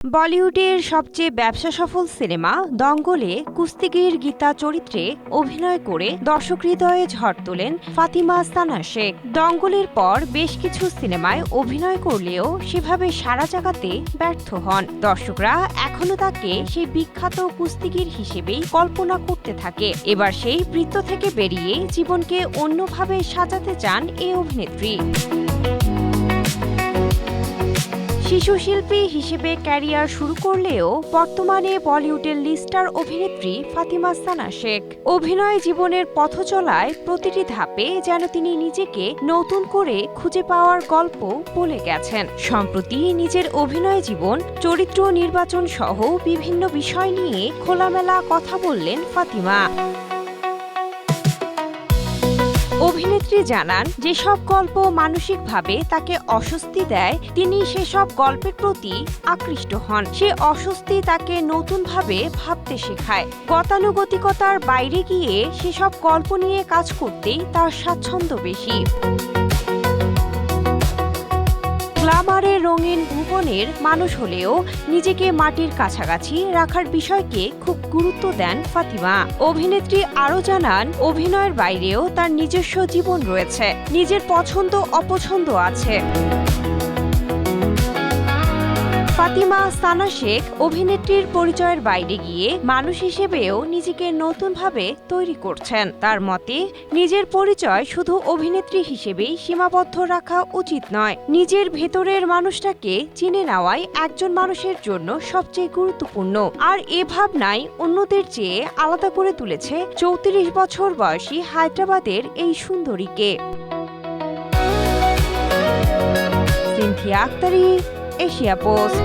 বলিউডের সবচেয়ে ব্যবসাসফল সিনেমা দঙ্গলে কুস্তিগির গীতা চরিত্রে অভিনয় করে দর্শক হৃদয়ে ঝড় তোলেন ফাতিমা সানা শেখ। দঙ্গলের পর বেশ কিছু সিনেমায় অভিনয় করলেও সেভাবে সাড়া জাগাতে ব্যর্থ হন। দর্শকরা এখনো তাকে সেই বিখ্যাত কুস্তিগির হিসেবেই কল্পনা করতে থাকে। এবার সেই বৃত্ত থেকে বেরিয়ে জীবনকে অন্যভাবে সাজাতে চান এই অভিনেত্রী। শিশু শিল্পী হিসেবে ক্যারিয়ার শুরু করলেও বর্তমানে বলিউডের লিস্টার অভিনেত্রী ফাতিমা সানা শেখ। অভিনয় জীবনের পথ চলায় প্রতিটি ধাপে যেন তিনি নিজেকে নতুন করে খুঁজে পাওয়ার গল্প বলে গেছেন। সম্প্রতি নিজের অভিনয় জীবন, চরিত্র নির্বাচন সহ বিভিন্ন বিষয় নিয়ে খোলামেলা কথা বললেন ফাতিমা। অভিনেত্রী জানান, যেসব গল্প মানসিকভাবে তাকে অস্বস্তি দেয় তিনি সেসব গল্পের প্রতি আকৃষ্ট হন। সে অস্বস্তি তাকে নতুনভাবে ভাবতে শেখায়। গতানুগতিকতার বাইরে গিয়ে সেসব গল্প নিয়ে কাজ করতেই তার স্বাচ্ছন্দ্য বেশি। গ্ল্যামারের রঙিন ভুবনের মানুষ হলেও নিজেকে মাটির কাছাকাছি রাখার বিষয়কে খুব গুরুত্ব দেন ফাতিমা। অভিনেত্রী আরও জানান, অভিনয়ের বাইরেও তার নিজস্ব জীবন রয়েছে, নিজের পছন্দ অপছন্দ আছে। ফাতিমা সানা শেখ অভিনেত্রীর পরিচয়ের বাইরে গিয়ে মানুষ হিসেবেও নিজেকে নতুনভাবে তৈরি করছেন। তার মতে, নিজের পরিচয় শুধু অভিনেত্রী হিসেবেই সীমাবদ্ধ রাখা উচিত নয়। নিজের ভেতরের মানুষটাকে চিনে নেওয়াই একজন মানুষের জন্য সবচেয়ে গুরুত্বপূর্ণ। আর এ ভাবনাই অন্যদের চেয়ে আলাদা করে তুলেছে 34 বছর বয়সী হায়দ্রাবাদের এই সুন্দরীকে। Cynthia Akhtari, Asia post.